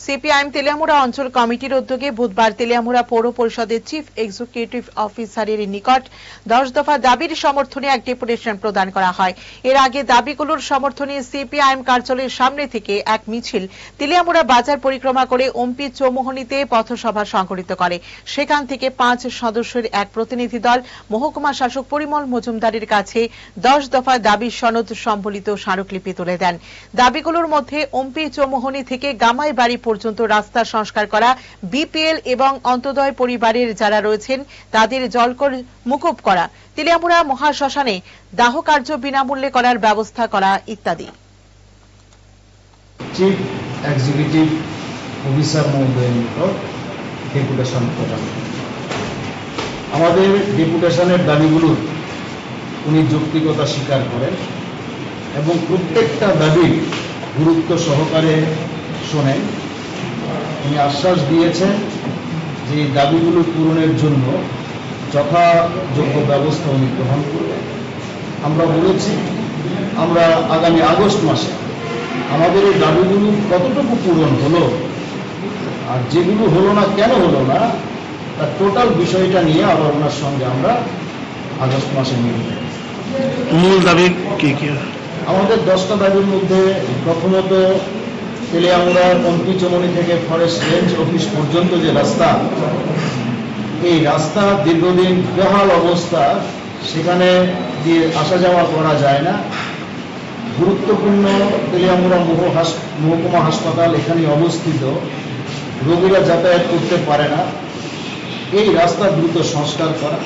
CPIM Teliamura অঞ্চল কমিটির উদ্যোগে বুধবার তেলিয়ামুড়া পৌর পরিষদের চিফ এক্সিকিউটিভ অফিসারের নিকট 10 দফা দাবির সমর্থনে এক ডেপুটেশন প্রদান করা হয়। এর আগে দাবিগুলোর সমর্থনে সিপিআইএম কার্যালয়ের সামনে থেকে এক মিছিল তেলিয়ামুড়া বাজার পরিক্রমা করে ওমপি চৌমুহনীতে পথসভা সংগঠিত করে। সেখান থেকে 5 সদস্যের এক প্রতিনিধি দল মহকুমা শাসক পরিমল মজুমদারের কাছে 10 দফা দাবির সনদ সম্বলিত স্মারকলিপি তুলে দেন। দাবিগুলোর মধ্যে ওমপি চৌমুহনী থেকে গামাইবাড়ি পর্যন্ত রাস্তা সংস্কার করা, বিপিএল এবং অন্তোদয় পরিবারের যারা রয়েছেন তাদের জলকর মুকুব করা, তেলিয়ামুড়া মহাশ্মশানে দাহ কার্য বিনামূল্যে করার ব্যবস্থা করা ইত্যাদি। চিফ এক্সিকিউটিভ অফিসার মহোদয়ের নিকট ডেপুটেশন প্রদান। আমাদের ডেপুটেশনের দাবিগুলোর উনি যৌক্তিকতা স্বীকার করেন এবং প্রত্যেকটা দাবির গুরুত্ব সহকারে শোনেন। উনি আশ্বাস দিয়েছেন যে এই দাবিগুলো পূরণের জন্য যথাযোগ্য ব্যবস্থা উনি গ্রহণ করবেন। আমরা বলেছি আমরা আগামী আগস্ট মাসে আমাদের এই দাবিগুলো কতটুকু পূরণ হলো আর যেগুলো হলো না কেন হলো না তার টোটাল বিষয়টা নিয়ে আবার ওনার সঙ্গে আমরা আগস্ট মাসে মিলব। মূল দাবি কি কি? আমাদের 10টা দাবির মধ্যে প্রথমত তেলিয়ামুড়া ওমপি চৌমুহনী থেকে ফরেস্ট রেঞ্জ অফিস পর্যন্ত যে রাস্তা, এই রাস্তা দীর্ঘদিন বেহাল অবস্থা, সেখানে দিয়ে আসা যাওয়া করা যায় না। গুরুত্বপূর্ণ তেলিয়ামুড়া মহকুমা হাসপাতাল এখানে অবস্থিত, রোগীরা যাতায়াত করতে পারে না। এই রাস্তা দ্রুত সংস্কার করা।